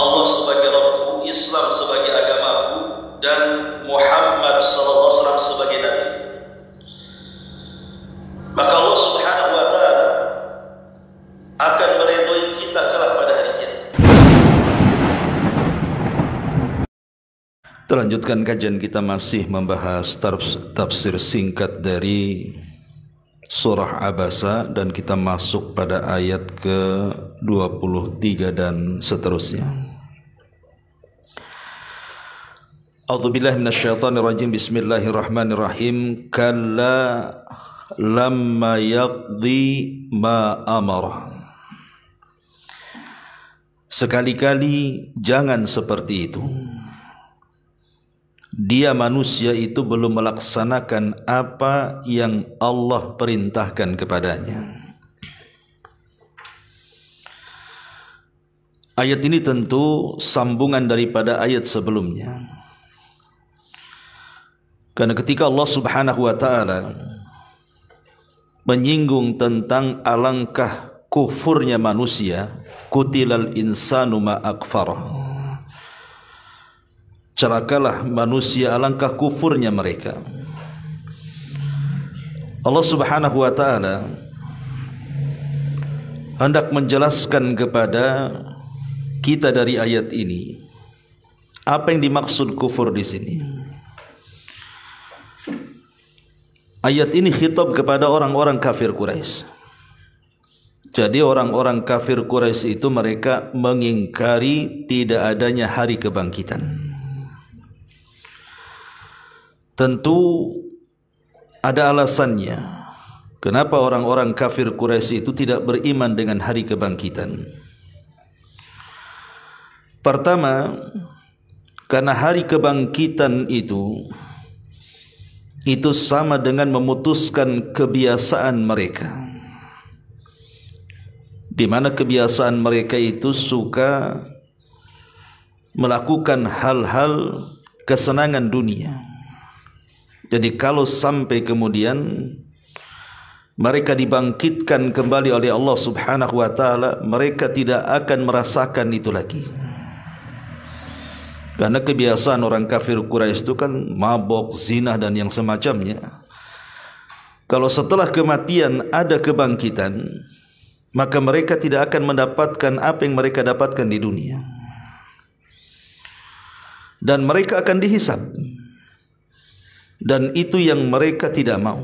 Allah sebagai Rabbku, Islam sebagai agamaku, dan Muhammad sallallahu alaihi wasallam sebagai nabi. Maka Allah Subhanahu wa taala akan meridhoi kita kelak pada hari kiamat. Terlanjutkan kajian kita masih membahas tafsir singkat dari surah Abasa, dan kita masuk pada ayat ke-23 dan seterusnya. A'udzubillahi minasyaitonir rajim. Bismillahirrahmanirrahim. Kalla lamma yaqdi ma amara. Sekali-kali jangan seperti itu. Dia manusia itu belum melaksanakan apa yang Allah perintahkan kepadanya. Ayat ini tentu sambungan daripada ayat sebelumnya. Karena ketika Allah Subhanahu wa taala menyinggung tentang alangkah kufurnya manusia, kutilal insanu ma akfarah. Celakalah manusia, alangkah kufurnya mereka. Allah Subhanahu wa taala hendak menjelaskan kepada kita dari ayat ini apa yang dimaksud kufur di sini. Ayat ini khitab kepada orang-orang kafir Quraisy. Jadi orang-orang kafir Quraisy itu mereka mengingkari tidak adanya hari kebangkitan. Tentu ada alasannya kenapa orang-orang kafir Quraisy itu tidak beriman dengan hari kebangkitan. Pertama, karena hari kebangkitan itu sama dengan memutuskan kebiasaan mereka, di mana kebiasaan mereka itu suka melakukan hal-hal kesenangan dunia. Jadi kalau sampai kemudian mereka dibangkitkan kembali oleh Allah Subhanahu wa taala, mereka tidak akan merasakan itu lagi. Karena kebiasaan orang kafir Quraisy itu kan mabok, zina dan yang semacamnya. Kalau setelah kematian ada kebangkitan, maka mereka tidak akan mendapatkan apa yang mereka dapatkan di dunia. Dan mereka akan dihisab. Dan itu yang mereka tidak mau.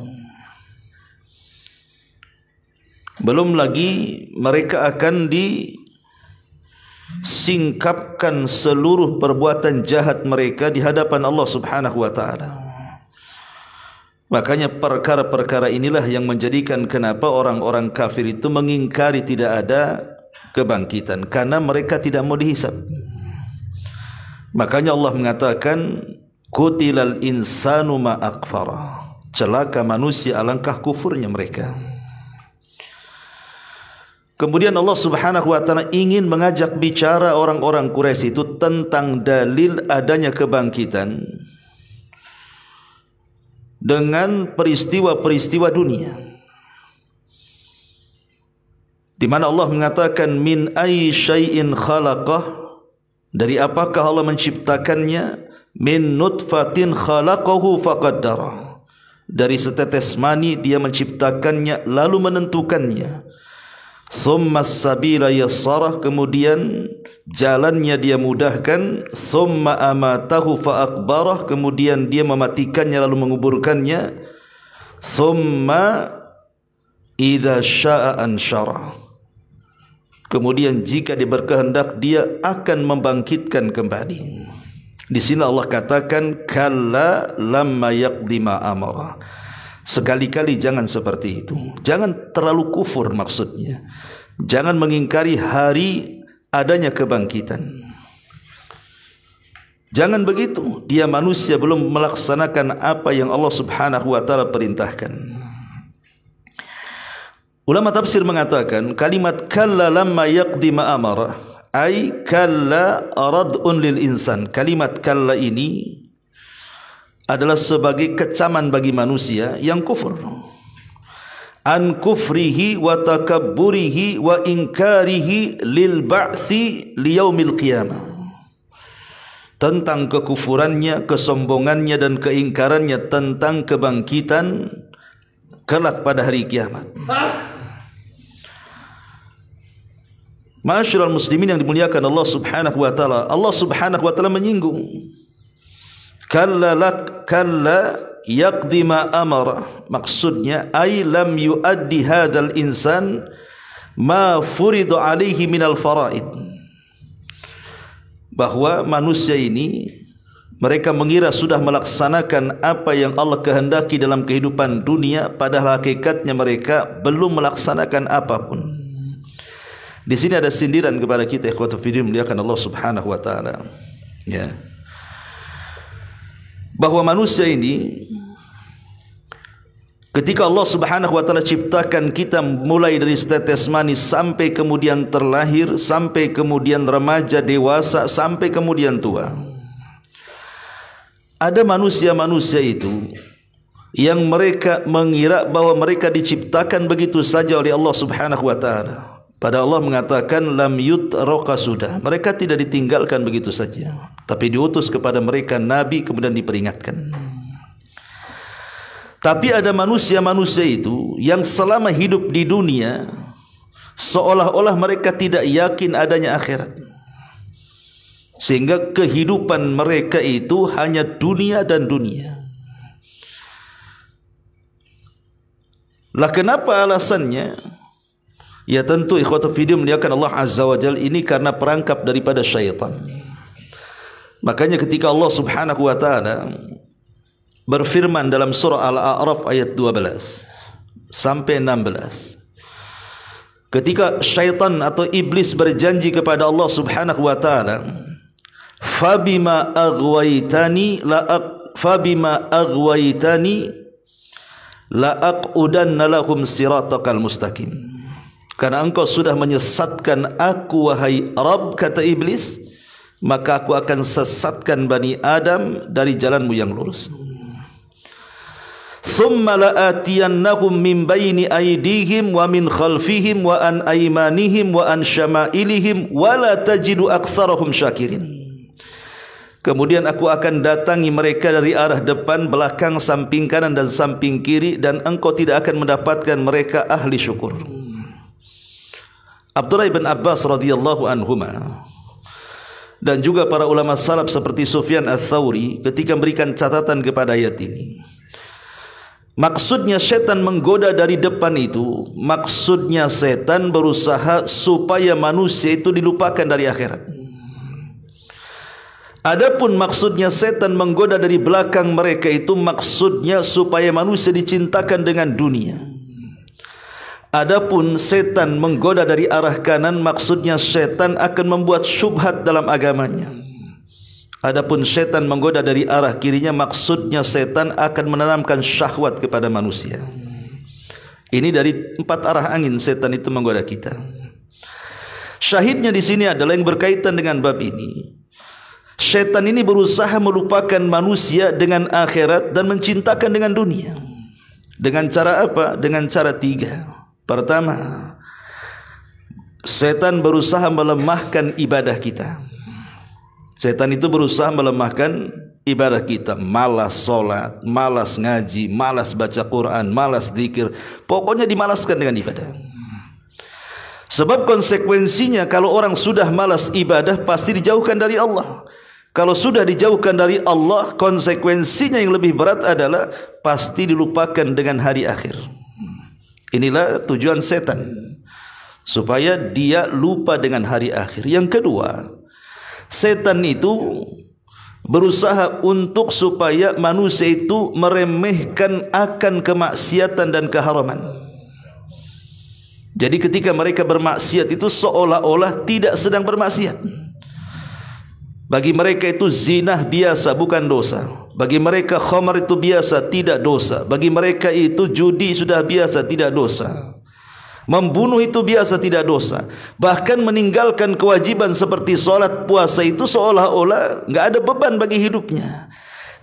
Belum lagi mereka akan disingkapkan seluruh perbuatan jahat mereka di hadapan Allah Subhanahu wa taala. Makanya perkara-perkara inilah yang menjadikan kenapa orang-orang kafir itu mengingkari tidak ada kebangkitan, karena mereka tidak mau dihisab. Makanya Allah mengatakan kutilal insanu ma akfara. Celaka manusia, alangkah kufurnya mereka. Kemudian Allah Subhanahu wa taala ingin mengajak bicara orang-orang Quraisy itu tentang dalil adanya kebangkitan dengan peristiwa-peristiwa dunia, di mana Allah mengatakan min ayyi syai'in khalaqah, dari apakah Allah menciptakannya, min nutfatin khalaqahu faqaddara, dari setetes mani dia menciptakannya lalu menentukannya. Thumma as-sabila yassarah, kemudian jalannya dia mudahkan. Thumma amatahu faakbarah, kemudian dia mematikannya lalu menguburkannya. Thumma idza syaa'a ansyara, kemudian jika dia berkehendak dia akan membangkitkan kembali. Di sini Allah katakan kalla lamma yaqdi ma amara. Sekali-kali jangan seperti itu. Jangan terlalu kufur, maksudnya jangan mengingkari hari adanya kebangkitan. Jangan begitu. Dia manusia belum melaksanakan apa yang Allah Subhanahu wa taala perintahkan. Ulama tafsir mengatakan kalimat kalla lamma yaqdi ma amara ay kalla rad'un lil insan. Kalimat kalla ini adalah sebagai kecaman bagi manusia yang kufur. an kufrihi wa takabburihi wa inkarihi lil ba'thi liyaumil qiyamah. Tentang kekufurannya, kesombongannya dan keingkarannya tentang kebangkitan kelak pada hari kiamat. Ma'asyiral muslimin yang dimuliakan Allah Subhanahu wa taala, Allah Subhanahu wa taala menyinggung kalla yaqdi ma amara, maksudnya ay lam yuaddi hadzal insan ma furida alaihi minal faraid, bahwa manusia ini mereka mengira sudah melaksanakan apa yang Allah kehendaki dalam kehidupan dunia, padahal hakikatnya mereka belum melaksanakan apapun. Di sini ada sindiran kepada kita ikhwatul fillah muliakan Allah Subhanahu wa taala, ya, bahwa manusia ini ketika Allah Subhanahu wa taala ciptakan kita mulai dari tetes manis sampai kemudian terlahir, sampai kemudian remaja, dewasa, sampai kemudian tua, ada manusia-manusia itu yang mereka mengira bahwa mereka diciptakan begitu saja oleh Allah Subhanahu wa taala. Padahal Allah mengatakan lam yutraka, sudah mereka tidak ditinggalkan begitu saja, tapi diutus kepada mereka nabi, kemudian diperingatkan. Tapi ada manusia-manusia itu yang selama hidup di dunia seolah-olah mereka tidak yakin adanya akhirat, sehingga kehidupan mereka itu hanya dunia dan dunia. Lah kenapa alasannya? Ya tentu ikhwatul fillah muliakan Allah Azza wa Jalla, ini karena perangkap daripada syaitan. Makanya ketika Allah Subhanahu wa taala berfirman dalam surah Al-A'raf ayat 12 sampai 16, ketika syaitan atau iblis berjanji kepada Allah Subhanahu wa taala, fabima aghwaytani la aqudanna lahum siratakal mustaqim, karena engkau sudah menyesatkan aku wahai Rabb, kata iblis, maka aku akan sesatkan Bani Adam dari jalanmu yang lurus. Thumma la'atiyannahum min baini aydihim wa min khalfihim wa an aymanihim wa an syama'ilihim wa la tajidu aktsarahum syakirin. Kemudian aku akan datangi mereka dari arah depan, belakang, samping kanan dan samping kiri, dan engkau tidak akan mendapatkan mereka ahli syukur. Abdullah bin Abbas radhiyallahu anhuma dan juga para ulama salaf seperti Sufyan Ats-Tsauri ketika memberikan catatan kepada ayat ini, maksudnya setan menggoda dari depan itu, maksudnya setan berusaha supaya manusia itu dilupakan dari akhirat. Adapun maksudnya setan menggoda dari belakang mereka itu, maksudnya supaya manusia dicintakan dengan dunia. Adapun setan menggoda dari arah kanan, maksudnya setan akan membuat syubhat dalam agamanya. Adapun setan menggoda dari arah kirinya, maksudnya setan akan menanamkan syahwat kepada manusia. Ini dari 4 arah angin setan itu menggoda kita. Syahidnya di sini adalah yang berkaitan dengan bab ini. Setan ini berusaha melupakan manusia dengan akhirat dan mencintakan dengan dunia. Dengan cara apa? Dengan cara 3. Pertama, setan berusaha melemahkan ibadah kita. Setan itu berusaha melemahkan ibadah kita. Malas solat, malas ngaji, malas baca Quran, malas zikir, pokoknya dimalaskan dengan ibadah. Sebab konsekuensinya kalau orang sudah malas ibadah pasti dijauhkan dari Allah. Kalau sudah dijauhkan dari Allah, konsekuensinya yang lebih berat adalah pasti dilupakan dengan hari akhir. Inilah tujuan setan, supaya dia lupa dengan hari akhir. Yang kedua, setan itu berusaha untuk supaya manusia itu meremehkan akan kemaksiatan dan keharaman. Jadi ketika mereka bermaksiat itu seolah-olah tidak sedang bermaksiat. Bagi mereka itu zina biasa, bukan dosa. Bagi mereka khamar itu biasa, tidak dosa. Bagi mereka itu judi sudah biasa, tidak dosa. Membunuh itu biasa, tidak dosa. Bahkan meninggalkan kewajiban seperti sholat, puasa itu seolah-olah enggak ada beban bagi hidupnya.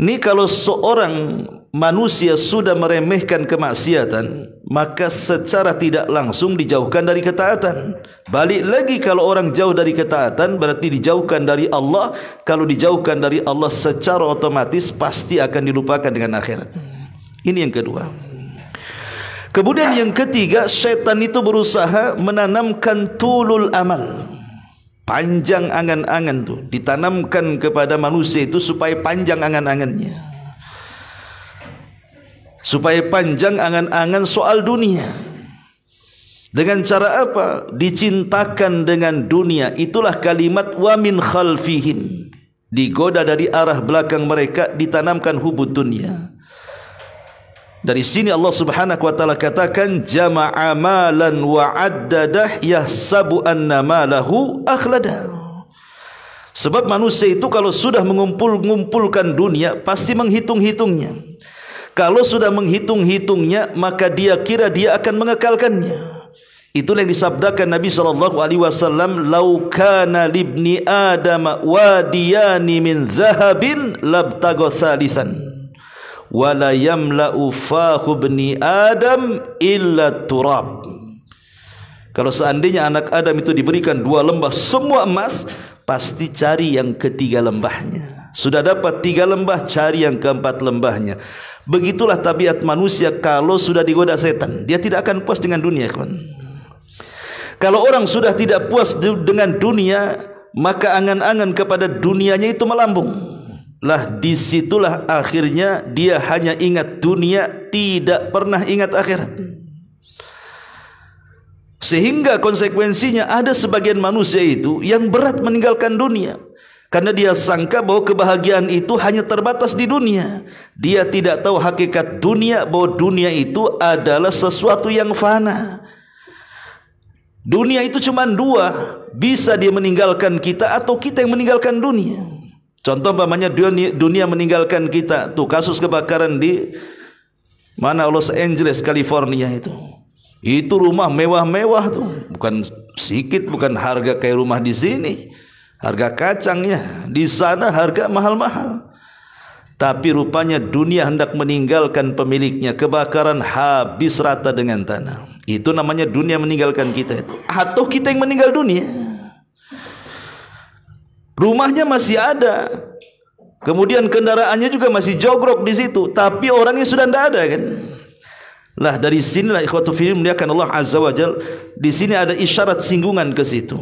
Ini kalau seorang manusia sudah meremehkan kemaksiatan, maka secara tidak langsung dijauhkan dari ketaatan. Balik lagi, kalau orang jauh dari ketaatan berarti dijauhkan dari Allah. Kalau dijauhkan dari Allah secara otomatis pasti akan dilupakan dengan akhirat. Ini yang kedua. Kemudian yang ketiga, syaitan itu berusaha menanamkan tulul amal, panjang angan-angan tu ditanamkan kepada manusia itu supaya panjang angan-angannya, supaya panjang angan-angan soal dunia. Dengan cara apa? Dicintakan dengan dunia. Itulah kalimat wa min khalfihim, digoda dari arah belakang mereka, ditanamkan hubud dunia. Dari sini Allah Subhanahu wa taala katakan jama'a malan wa addadah yahsabu anna malahu akhlada. Sebab manusia itu kalau sudah mengumpulkan dunia pasti menghitung-hitungnya. Kalau sudah menghitung-hitungnya maka dia kira dia akan mengekalkannya. Itulah yang disabdakan Nabi SAW, "Lau kana libni Adam wadiyani min dhahabin labtagha thalithan." Wala yamla'u fahu bni Adam illa turab. Kalau seandainya anak Adam itu diberikan 2 lembah semua emas, pasti cari yang ketiga lembahnya. Sudah dapat 3 lembah, cari yang keempat lembahnya. Begitulah tabiat manusia kalau sudah digoda setan. Dia tidak akan puas dengan dunia, kawan. Kalau orang sudah tidak puas dengan dunia, maka angan-angan kepada dunianya itu melambung. Lah disitulah akhirnya dia hanya ingat dunia, tidak pernah ingat akhirat. Sehingga konsekuensinya ada sebagian manusia itu yang berat meninggalkan dunia, karena dia sangka bahwa kebahagiaan itu hanya terbatas di dunia. Dia tidak tahu hakikat dunia, bahwa dunia itu adalah sesuatu yang fana. Dunia itu cuma 2, bisa dia meninggalkan kita atau kita yang meninggalkan dunia. Contoh umpamanya dunia meninggalkan kita. Tuh kasus kebakaran di mana, Los Angeles, California itu. Itu rumah mewah-mewah tuh. Bukan sedikit, bukan harga kayak rumah di sini. Harga kacangnya. Di sana harga mahal-mahal. Tapi rupanya dunia hendak meninggalkan pemiliknya. Kebakaran habis rata dengan tanah. Itu namanya dunia meninggalkan kita itu. Atau kita yang meninggal dunia. Rumahnya masih ada, kemudian kendaraannya juga masih jogrok di situ, tapi orangnya sudah tidak ada, kan? Lah dari sinilah ikhwatu fillah muliakan Allah Azza wa Jalla, di sini ada isyarat singgungan ke situ,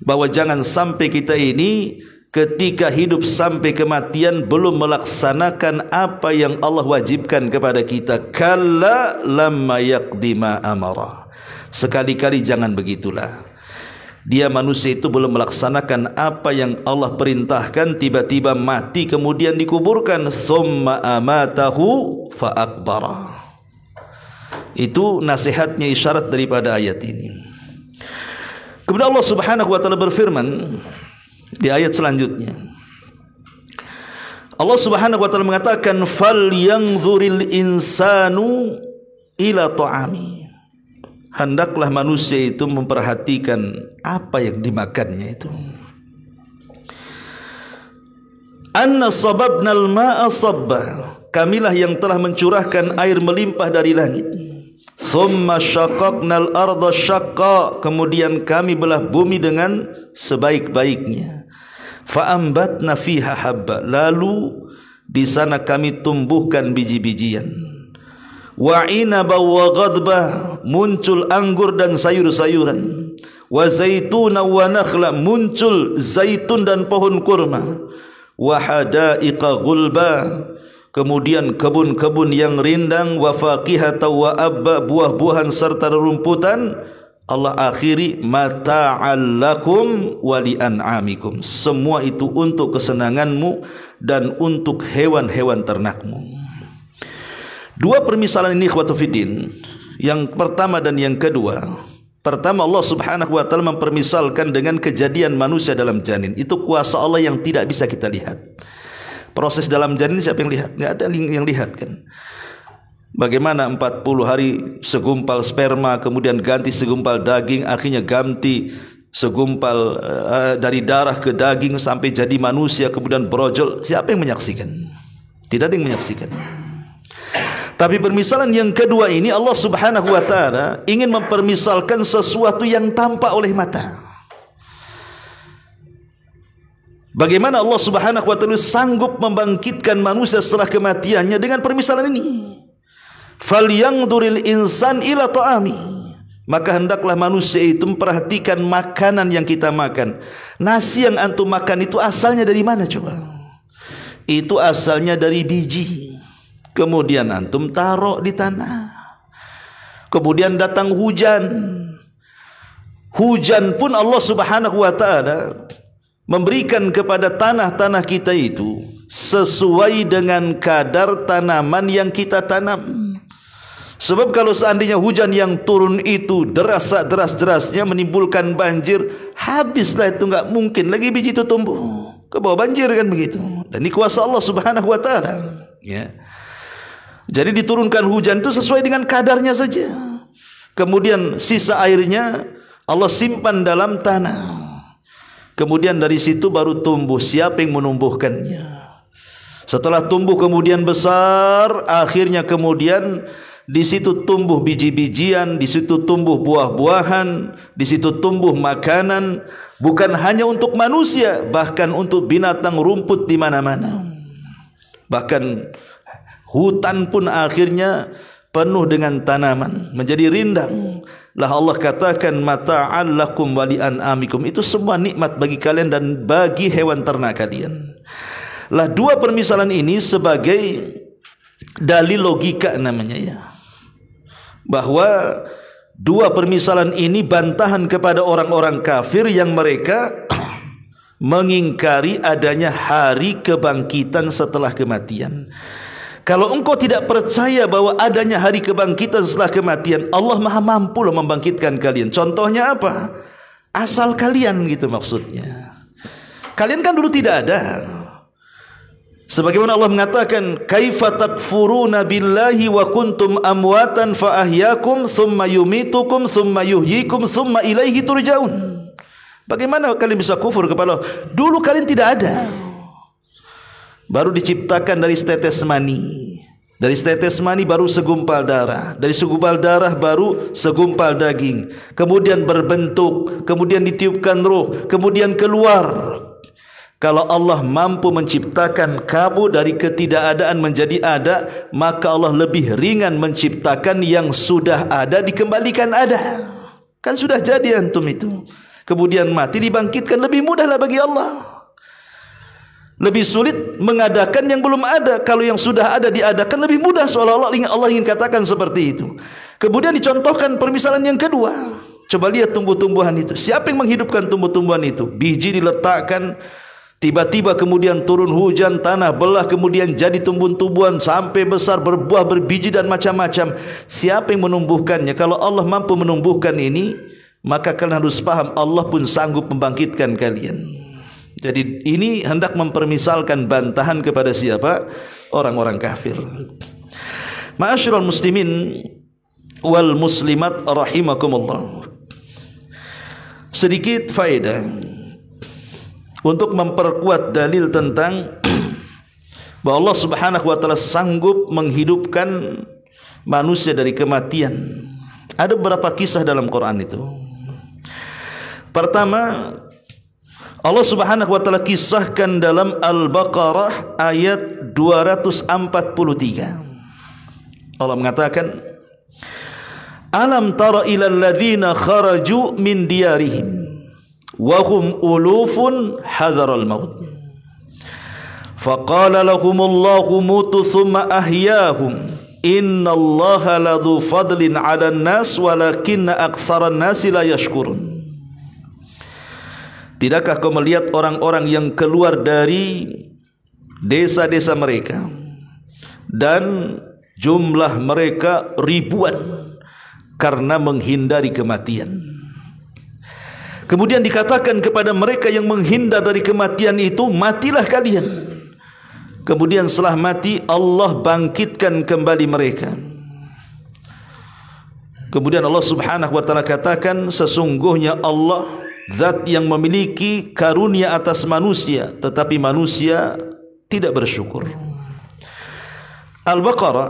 bahwa jangan sampai kita ini ketika hidup sampai kematian belum melaksanakan apa yang Allah wajibkan kepada kita. Kalla lamma yaqdi ma amara. Sekali-kali jangan begitulah. Dia manusia itu belum melaksanakan apa yang Allah perintahkan, tiba-tiba mati kemudian dikuburkan. Thumma amatahu fa akbara. Itu nasihatnya, isyarat daripada ayat ini. Kemudian Allah Subhanahu wa taala berfirman di ayat selanjutnya. Allah Subhanahu wa taala mengatakan fal yanzuril insanu ila ta'ami. Hendaklah manusia itu memperhatikan apa yang dimakannya itu. Anna sababnal ma'a sabba. Kamilah yang telah mencurahkan air melimpah dari langit. Thumma syaqaqnal arda syaqqa. Kemudian kami belah bumi dengan sebaik-baiknya. Fa'ambatna fiha habba. Lalu di sana kami tumbuhkan biji-bijian. Wa inaba wa ghadba, muncul anggur dan sayur-sayuran. Wa zaituna wa nakhla, muncul zaitun dan pohon kurma. Wa hadaiqa ghulba, kemudian kebun-kebun yang rindang. Wa faqihata wa abba, buah-buahan serta rerumputan. Allah akhiri mata'al lakum wa li'an'amikum. Semua itu untuk kesenanganmu dan untuk hewan-hewan ternakmu. 2 permisalan ini ikhwatu fiddin, yang pertama dan yang kedua. Pertama, Allah Subhanahu wa taala mempermisalkan dengan kejadian manusia dalam janin. Itu kuasa Allah yang tidak bisa kita lihat. Proses dalam janin siapa yang lihat? Enggak ada yang lihat, kan. Bagaimana 40 hari segumpal sperma, kemudian ganti segumpal daging, akhirnya ganti segumpal dari darah ke daging sampai jadi manusia, kemudian brojol. Siapa yang menyaksikan? Tidak ada yang menyaksikan. Tapi permisalan yang kedua ini Allah Subhanahu wa taala ingin mempermisalkan sesuatu yang tampak oleh mata. Bagaimana Allah Subhanahu wa taala sanggup membangkitkan manusia setelah kematiannya dengan permisalan ini. Falyanzuril insan ila ta'ami. Maka hendaklah manusia itu memperhatikan makanan yang kita makan. Nasi yang antum makan itu asalnya dari mana coba? Itu asalnya dari biji. Kemudian antum taruh di tanah. Kemudian datang hujan. Hujan pun Allah Subhanahu wa taala memberikan kepada tanah-tanah kita itu sesuai dengan kadar tanaman yang kita tanam. Sebab kalau seandainya hujan yang turun itu deras-derasnya menimbulkan banjir, habislah itu, enggak mungkin lagi biji itu tumbuh. Ke bawah banjir kan begitu. Dan ini kuasa Allah Subhanahu wa taala. Ya. Jadi diturunkan hujan itu sesuai dengan kadarnya saja. Kemudian sisa airnya Allah simpan dalam tanah. Kemudian dari situ baru tumbuh. Siapa yang menumbuhkannya? Setelah tumbuh kemudian besar, akhirnya kemudian di situ tumbuh biji-bijian, di situ tumbuh buah-buahan, di situ tumbuh makanan, bukan hanya untuk manusia, bahkan untuk binatang rumput di mana-mana. Bahkan hutan pun akhirnya penuh dengan tanaman, menjadi rindang. Lah Allah katakan mata'al lakum wa li an'amikum, itu semua nikmat bagi kalian dan bagi hewan ternak kalian. Lah dua permisalan ini sebagai dalil logika namanya ya. Bahwa dua permisalan ini bantahan kepada orang-orang kafir yang mereka mengingkari adanya hari kebangkitan setelah kematian. Kalau engkau tidak percaya bahwa adanya hari kebangkitan setelah kematian, Allah Maha mampu loh membangkitkan kalian. Contohnya apa? Asal kalian gitu maksudnya. Kalian kan dulu tidak ada. Sebagaimana Allah mengatakan, kaifa takfuruna billahi wa kuntum amwatan fa ahyakum thumma yumitukum thumma yuhyikum thumma ilaihi turja'un. Bagaimana kalian bisa kufur kepada Allah? Dulu kalian tidak ada. Baru diciptakan dari setetes mani. Dari setetes mani baru segumpal darah. Dari segumpal darah baru segumpal daging. Kemudian berbentuk, kemudian ditiupkan roh, kemudian keluar. Kalau Allah mampu menciptakan kamu dari ketidakadaan menjadi ada, maka Allah lebih ringan menciptakan yang sudah ada dikembalikan ada. Kan sudah jadi antum itu. Kemudian mati dibangkitkan, lebih mudahlah bagi Allah. Lebih sulit mengadakan yang belum ada. Kalau yang sudah ada diadakan lebih mudah, seolah-olah Allah ingin katakan seperti itu. Kemudian dicontohkan permisalan yang kedua. Coba lihat tumbuh-tumbuhan itu. Siapa yang menghidupkan tumbuh-tumbuhan itu? Biji diletakkan, tiba-tiba kemudian turun hujan, tanah belah, kemudian jadi tumbuh-tumbuhan sampai besar, berbuah, berbiji dan macam-macam. Siapa yang menumbuhkannya? Kalau Allah mampu menumbuhkan ini, maka kalian harus paham Allah pun sanggup membangkitkan kalian. Jadi ini hendak mempermisalkan bantahan kepada siapa? Orang-orang kafir. Ma'asyiral muslimin wal muslimat rahimakumullah. Sedikit faedah untuk memperkuat dalil tentang bahwa Allah Subhanahu wa taala sanggup menghidupkan manusia dari kematian. Ada beberapa kisah dalam Quran itu. Pertama, Allah Subhanahu wa taala kisahkan dalam Al-Baqarah ayat 243. Allah mengatakan, alam tara ilal ladzina kharaju min diyarihim wa hum ulufun hadaral maut faqala lahumullahu mutu thumma ahyahum innallaha ladzu fadlin 'alan nas walakinna aktsaran nasi la yashkurun. Tidakkah kau melihat orang-orang yang keluar dari desa-desa mereka dan jumlah mereka ribuan karena menghindari kematian. Kemudian dikatakan kepada mereka yang menghindar dari kematian itu, matilah kalian. Kemudian setelah mati Allah bangkitkan kembali mereka. Kemudian Allah Subhanahu wa taala katakan, sesungguhnya Allah zat yang memiliki karunia atas manusia, tetapi manusia tidak bersyukur. Al-Baqarah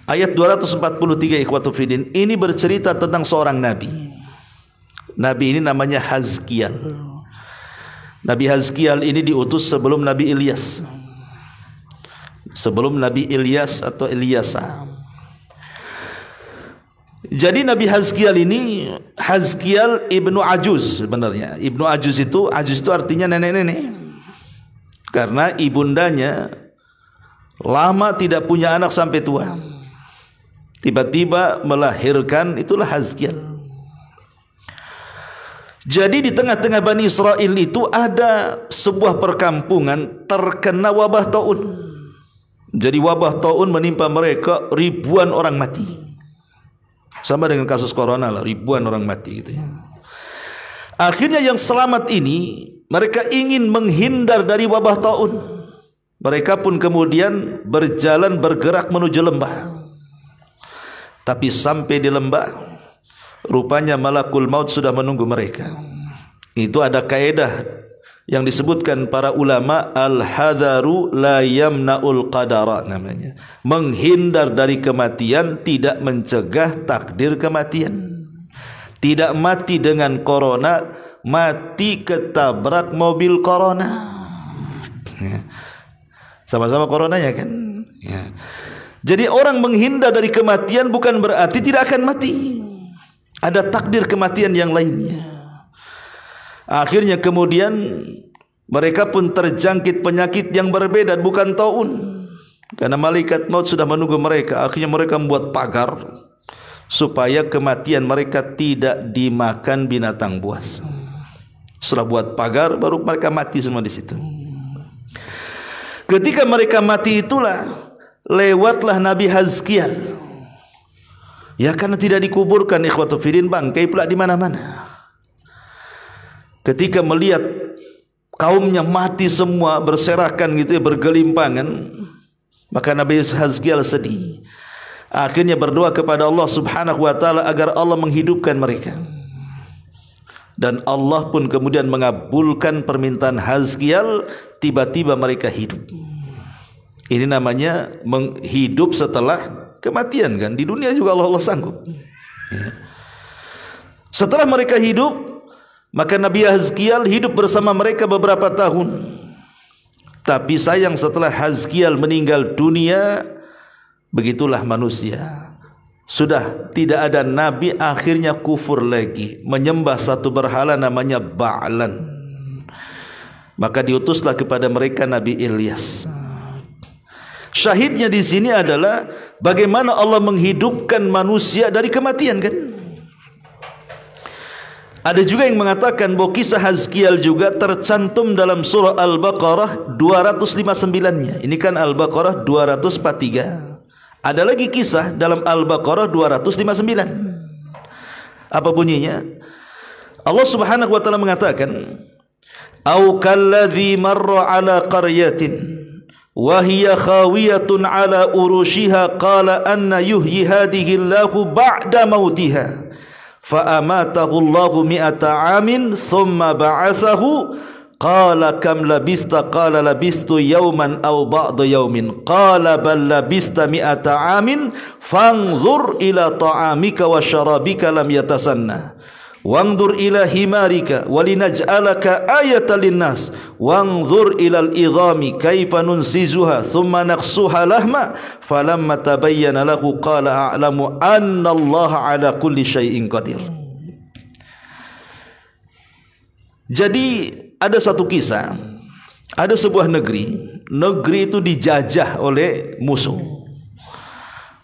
ayat 243 ikhwatu fiddin, ini bercerita tentang seorang nabi. Nabi ini namanya Hazkial. Nabi Hazkial ini diutus sebelum Nabi Ilyas. Sebelum Nabi Ilyas atau Ilyasa. Jadi Nabi Hazkial ini, Hazkial ibnu Ajuz sebenarnya. Ibnu Ajuz itu artinya nenek-nenek. Karena ibundanya lama tidak punya anak sampai tua. Tiba-tiba melahirkan, itulah Hazkial. Jadi di tengah-tengah Bani Israel itu ada sebuah perkampungan terkena wabah taun. Jadi wabah taun menimpa mereka, ribuan orang mati. Sama dengan kasus corona lah, ribuan orang mati gitu ya. Akhirnya yang selamat ini, mereka ingin menghindar dari wabah taun. Mereka pun kemudian bergerak menuju lembah. Tapi sampai di lembah, rupanya malakul maut sudah menunggu mereka. Itu ada kaedah yang disebutkan para ulama, al-hadaru la yamna'ul qadara namanya. Menghindar dari kematian tidak mencegah takdir kematian. Tidak mati dengan corona, mati ketabrak mobil corona. Sama-sama coronanya kan. Jadi orang menghindar dari kematian bukan berarti tidak akan mati. Ada takdir kematian yang lainnya. Akhirnya kemudian mereka pun terjangkit penyakit yang berbeda, bukan taun. Karena malaikat maut sudah menunggu mereka. Akhirnya mereka membuat pagar supaya kematian mereka tidak dimakan binatang buas. Setelah buat pagar, baru mereka mati semua di situ. Ketika mereka mati itulah lewatlah Nabi Hazkial. Ya karena tidak dikuburkan, ikhwatu fiddin, bangkai pula di mana-mana. Ketika melihat kaumnya mati semua berserakan gitu ya, bergelimpangan, maka Nabi Hazkial sedih. Akhirnya berdoa kepada Allah Subhanahu wa taala agar Allah menghidupkan mereka. Dan Allah pun kemudian mengabulkan permintaan Hazkial, tiba-tiba mereka hidup. Ini namanya menghidup setelah kematian kan. Di dunia juga Allah sanggup. Setelah mereka hidup, maka Nabi Hazkial hidup bersama mereka beberapa tahun. Tapi sayang setelah Hazkial meninggal dunia, begitulah manusia. Sudah tidak ada nabi, akhirnya kufur lagi, menyembah satu berhala namanya Ba'lan. Maka diutuslah kepada mereka Nabi Ilyas. Syahidnya di sini adalah bagaimana Allah menghidupkan manusia dari kematian kan? Ada juga yang mengatakan bahwa kisah Hazkial juga tercantum dalam surah Al-Baqarah 259-nya. Ini kan Al-Baqarah 243. Ada lagi kisah dalam Al-Baqarah 259. Apa bunyinya? Allah Subhanahu wa taala mengatakan, "Au kalladzi marra 'ala qaryatin wa hiya khawiyatun 'ala urushiha qala anna yuhyi hadhihi Allahu ba'da mautiha." فأماته الله 100 عام ثم بعثه قال كم لبثت قال لبثت يوما أو بعض يوم قال بل لبثت 100 عام فانظر إلى طعامك وشرابك لم يتسنى وانظر إلى حمارك ولنجعلك آية للناس وانظر إلى العظام كيف ننسجها ثم نقصها لحما فلما تبين له قال أعلم أن الله على كل شيء قدير. Jadi ada satu kisah, ada sebuah negeri itu dijajah oleh musuh,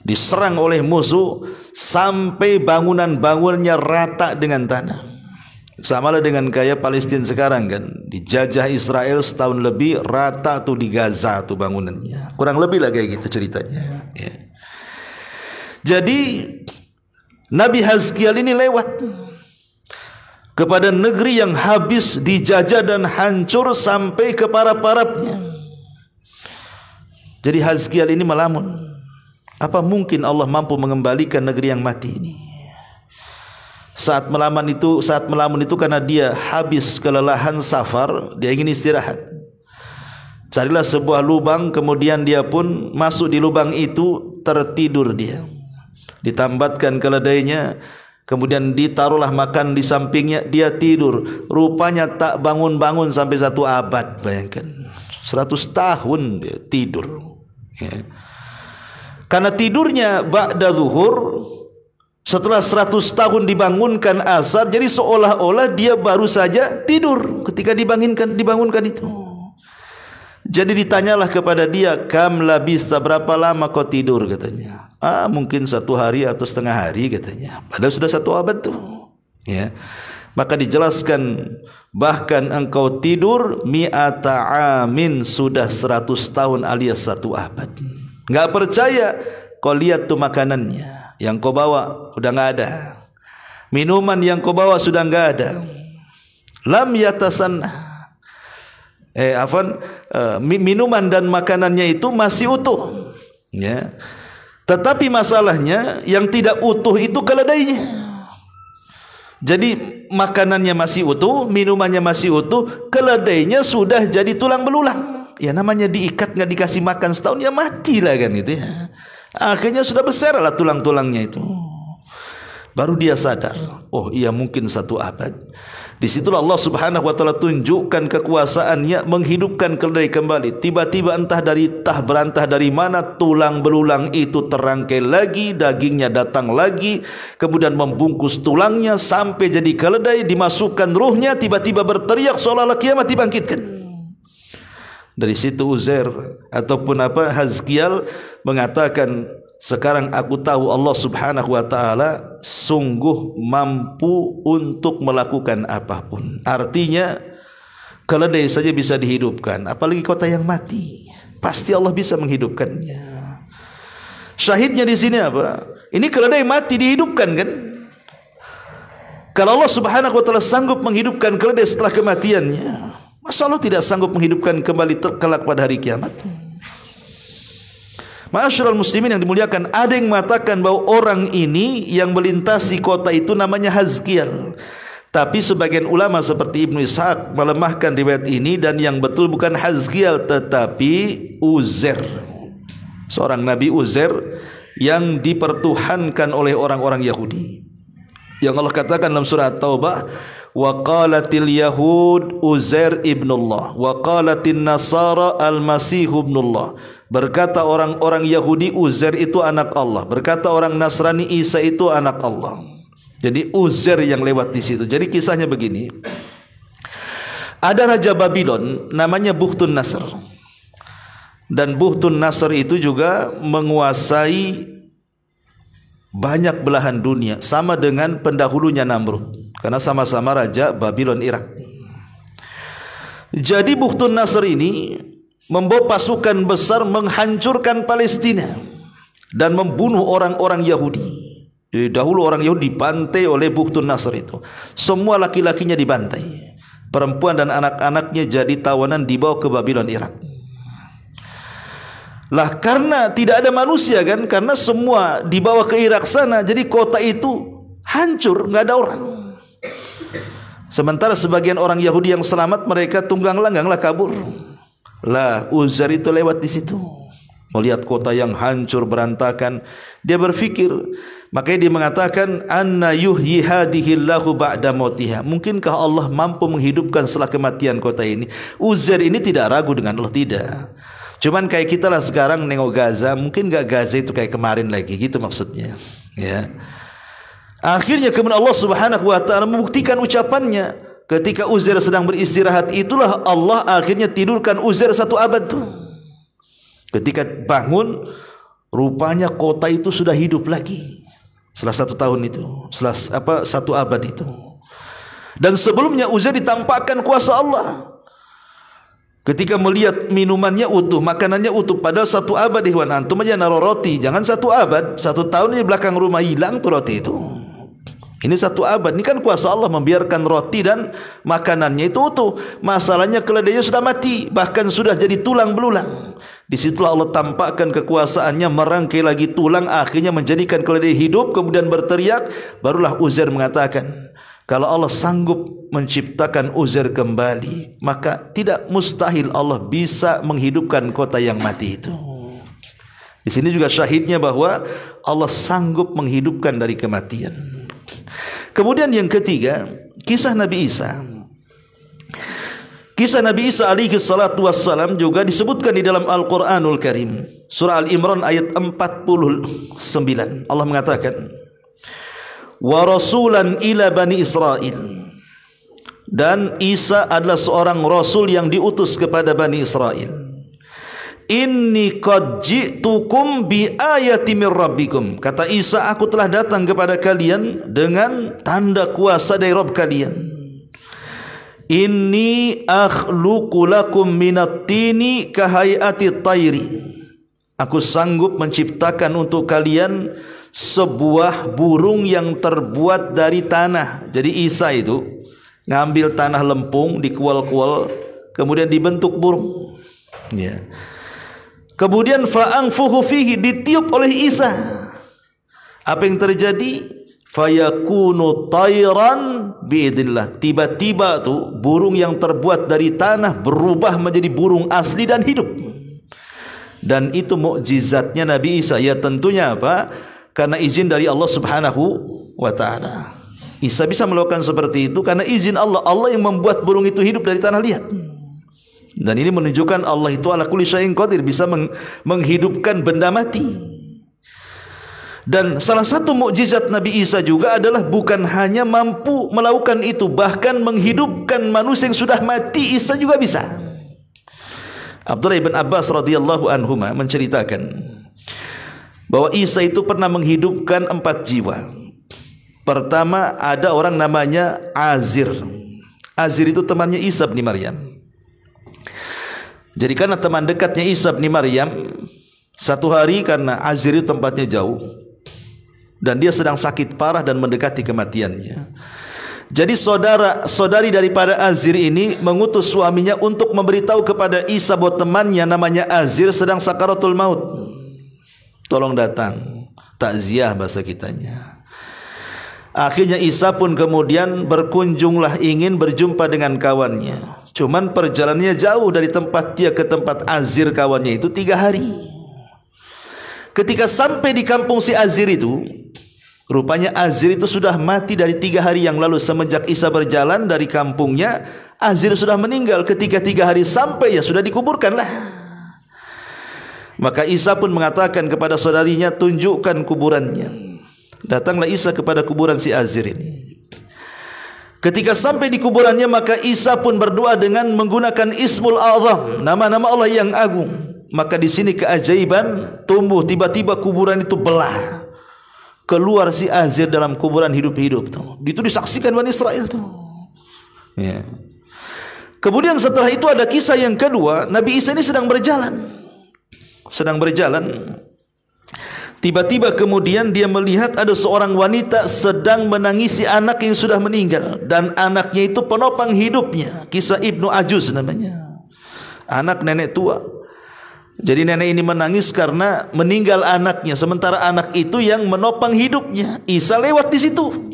diserang oleh musuh sampai bangunan-bangunannya rata dengan tanah. Sama lah dengan kayak Palestina sekarang kan, dijajah Israel setahun lebih, rata tuh di Gaza tuh bangunannya. Kurang lebih lah kayak gitu ceritanya. Ya. Jadi Nabi Hazkial ini lewat kepada negeri yang habis dijajah dan hancur sampai ke parap-parapnya. Jadi Hazkial ini melamun, apa mungkin Allah mampu mengembalikan negeri yang mati ini? Saat melamun itu karena dia habis kelelahan safar, dia ingin istirahat. Carilah sebuah lubang, kemudian dia pun masuk di lubang itu, tertidur dia. Ditambatkan keledainya, kemudian ditaruhlah makan di sampingnya, dia tidur. Rupanya tak bangun-bangun sampai 1 abad. Bayangkan, 100 tahun dia tidur, ya. Karena tidurnya ba'da zuhur, setelah 100 tahun dibangunkan asar, jadi seolah-olah dia baru saja tidur ketika dibangunkan itu. Jadi ditanyalah kepada dia, kam labista, berapa lama kau tidur, katanya. Mungkin 1 hari atau setengah hari, katanya. Padahal sudah 1 abad tuh, ya. Maka dijelaskan, bahkan engkau tidur mi'ata amin, sudah 100 tahun alias 1 abad. Enggak percaya, kau lihat tuh makanannya yang kau bawa sudah enggak ada. Minuman yang kau bawa sudah enggak ada. Lam yatasanna. Minuman dan makanannya itu masih utuh, ya. Tetapi masalahnya yang tidak utuh itu keledainya. Jadi makanannya masih utuh, minumannya masih utuh, keledainya sudah jadi tulang belulang. Ya namanya diikat nggak dikasih makan setahun, ya matilah kan itu, ya. Akhirnya sudah besar lah tulang-tulangnya itu. Baru dia sadar, oh iya mungkin 1 abad. Disitulah Allah Subhanahu wa ta'ala tunjukkan kekuasaannya, menghidupkan keledai kembali. Tiba-tiba entah berantah dari mana, tulang belulang itu terangkai lagi, dagingnya datang lagi, kemudian membungkus tulangnya sampai jadi keledai, dimasukkan ruhnya, tiba-tiba berteriak seolah-olah kiamat dibangkitkan. Dari situ Uzair ataupun Hazkiel mengatakan, sekarang aku tahu Allah Subhanahu wa ta'ala sungguh mampu untuk melakukan apapun. Artinya keledai saja bisa dihidupkan, apalagi kota yang mati. Pasti Allah bisa menghidupkannya. Syahidnya di sini apa? Ini keledai mati dihidupkan, kan? Kalau Allah Subhanahu wa ta'ala sanggup menghidupkan keledai setelah kematiannya, masa Allah tidak sanggup menghidupkan kembali kelak pada hari kiamat? Ma'asyiral muslimin yang dimuliakan, ada yang mengatakan bahwa orang ini yang melintasi kota itu namanya Hazkiel. Tapi sebagian ulama seperti Ibnu Ishaq melemahkan riwayat ini, dan yang betul bukan Hazkiel tetapi Uzair. Seorang Nabi Uzair yang dipertuhankan oleh orang-orang Yahudi. Yang Allah katakan dalam surah At-Taubah, wa qalatil yahud Uzair ibnullah wa qalatin nasara al-masih ibnullah. Berkata orang-orang Yahudi Uzair itu anak Allah, berkata orang Nasrani Isa itu anak Allah. Jadi Uzair yang lewat di situ. Jadi kisahnya begini. Ada raja Babylon namanya Bukhtun Nasr. Dan Bukhtun Nasr itu juga menguasai banyak belahan dunia, sama dengan pendahulunya Namrud, karena sama-sama raja Babylon Irak. Jadi Bukhtun Nasr ini membawa pasukan besar menghancurkan Palestina dan membunuh orang-orang Yahudi. Jadi dahulu orang Yahudi dibantai oleh Bukhtun Nasr itu. Semua laki-lakinya dibantai, perempuan dan anak-anaknya jadi tawanan dibawa ke Babylon Irak. Lah karena tidak ada manusia, kan, karena semua dibawa ke Irak sana, jadi kota itu hancur, nggak ada orang. Sementara sebagian orang Yahudi yang selamat, mereka tunggang langganglah kabur. Lah Uzair itu lewat di situ, melihat kota yang hancur berantakan, dia berpikir, makanya dia mengatakan, anna yuhyi hadhillahu ba'da mautiha. Mungkinkah Allah mampu menghidupkan setelah kematian kota ini? Uzair ini tidak ragu dengan Allah, tidak. Cuman kayak kita lah sekarang nengok Gaza, mungkin gak Gaza itu kayak kemarin lagi, gitu maksudnya, ya. Akhirnya kemudian Allah Subhanahu wa ta'ala membuktikan ucapannya. Ketika Uzair sedang beristirahat, itulah Allah akhirnya tidurkan Uzair 1 abad tuh. Ketika bangun, rupanya kota itu sudah hidup lagi setelah 1 tahun itu, setelah 1 abad itu. Dan sebelumnya Uzair ditampakkan kuasa Allah. Ketika melihat minumannya utuh, makanannya utuh, padahal 1 abad, ikhwan, antum aja naruh roti, jangan 1 abad, 1 tahun di belakang rumah hilang tuh roti itu. Ini 1 abad, ini kan kuasa Allah membiarkan roti dan makanannya itu utuh. Masalahnya keledainya sudah mati, bahkan sudah jadi tulang belulang. Disitulah Allah tampakkan kekuasaannya, merangkai lagi tulang, akhirnya menjadikan keledai hidup, kemudian berteriak. Barulah Uzair mengatakan, Kalau Allah sanggup menciptakan Uzair kembali, maka tidak mustahil Allah bisa menghidupkan kota yang mati itu. Di sini juga syahidnya bahwa Allah sanggup menghidupkan dari kematian. Kemudian yang ketiga, kisah Nabi Isa. Kisah Nabi Isa alaihi salatu wassalam juga disebutkan di dalam Al-Quranul Karim. Surah Al-Imran ayat 49. Allah mengatakan, wa rasulan ila bani Israel. Dan Isa adalah seorang rasul yang diutus kepada Bani Israel. Inni qad ji'tukum bi ayati mir rabbikum. Kata Isa, aku telah datang kepada kalian dengan tanda kuasa dari Rabb kalian. Inni akhluqu lakum minat tini kahayati tayri. Aku sanggup menciptakan untuk kalian sebuah burung yang terbuat dari tanah. Jadi Isa itu ngambil tanah lempung, dikual-kual, kemudian dibentuk burung. Ya. Kemudian fa'anfuhu fihi, ditiup oleh Isa. Apa yang terjadi? Fayakunu tayran biidznillah. Tiba-tiba tuh burung yang terbuat dari tanah berubah menjadi burung asli dan hidup. Dan itu mukjizatnya Nabi Isa. Ya tentunya apa? Karena izin dari Allah Subhanahu wa taala. Isa bisa melakukan seperti itu karena izin Allah. Allah yang membuat burung itu hidup dari tanah liat. Dan ini menunjukkan Allah itu ala kulli syai'in qadir, bisa menghidupkan benda mati. Dan salah satu mukjizat Nabi Isa juga adalah bukan hanya mampu melakukan itu, bahkan menghidupkan manusia yang sudah mati. Isa juga bisa. Abdullah bin Abbas radhiyallahu anhuma menceritakan bahwa Isa itu pernah menghidupkan 4 jiwa. Pertama, ada orang namanya Azir. Azir itu temannya Isa bin Maryam. Jadi karena teman dekatnya Isa bin Maryam, satu hari karena Azir itu tempatnya jauh dan dia sedang sakit parah dan mendekati kematiannya. Jadi saudari daripada Azir ini mengutus suaminya untuk memberitahu kepada Isa bahwa temannya namanya Azir sedang sakaratul maut. Tolong datang, takziah bahasa kitanya. Akhirnya Isa pun kemudian berkunjunglah, ingin berjumpa dengan kawannya. Cuman perjalanannya jauh dari tempat dia ke tempat Azir kawannya itu 3 hari. Ketika sampai di kampung si Azir itu, rupanya Azir itu sudah mati dari 3 hari yang lalu. Semenjak Isa berjalan dari kampungnya, Azir sudah meninggal. Ketika 3 hari sampai, ya sudah dikuburkanlah. Maka Isa pun mengatakan kepada saudarinya, tunjukkan kuburannya. Datanglah Isa kepada kuburan si Azir ini. Ketika sampai di kuburannya, maka Isa pun berdoa dengan menggunakan Ismul Azam, nama-nama Allah yang agung. Maka di sini keajaiban tumbuh, tiba-tiba kuburan itu belah. Keluar si Azir dalam kuburan hidup-hidup tuh. Itu disaksikan Bani Israel tuh. Ya. Kemudian setelah itu ada kisah yang kedua, Nabi Isa ini sedang berjalan. Tiba-tiba kemudian dia melihat ada seorang wanita sedang menangisi anak yang sudah meninggal, dan anaknya itu penopang hidupnya. Kisah Ibnu Ajuz namanya, anak nenek tua. Jadi nenek ini menangis karena meninggal anaknya, sementara anak itu yang menopang hidupnya. Isa lewat di situ,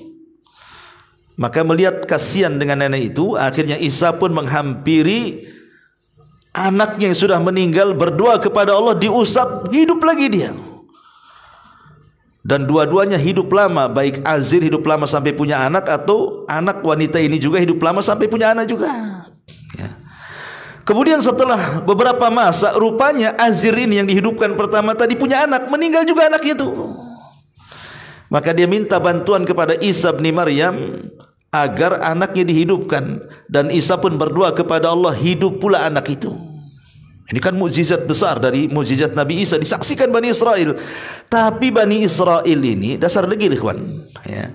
maka melihat kasihan dengan nenek itu. Akhirnya Isa pun menghampiri anaknya yang sudah meninggal, berdoa kepada Allah, diusap, hidup lagi dia. Dan dua-duanya hidup lama, baik Azir hidup lama sampai punya anak, atau anak wanita ini juga hidup lama sampai punya anak juga. Ya. Kemudian setelah beberapa masa, rupanya Azir ini yang dihidupkan pertama tadi punya anak, meninggal juga anak itu. Maka dia minta bantuan kepada Isa bin Maryam agar anaknya dihidupkan, dan Isa pun berdoa kepada Allah, hidup pula anak itu. Ini kan mukjizat besar dari mukjizat Nabi Isa, disaksikan Bani Israel. Tapi Bani Israel ini dasar degil, ikhwan. Ya.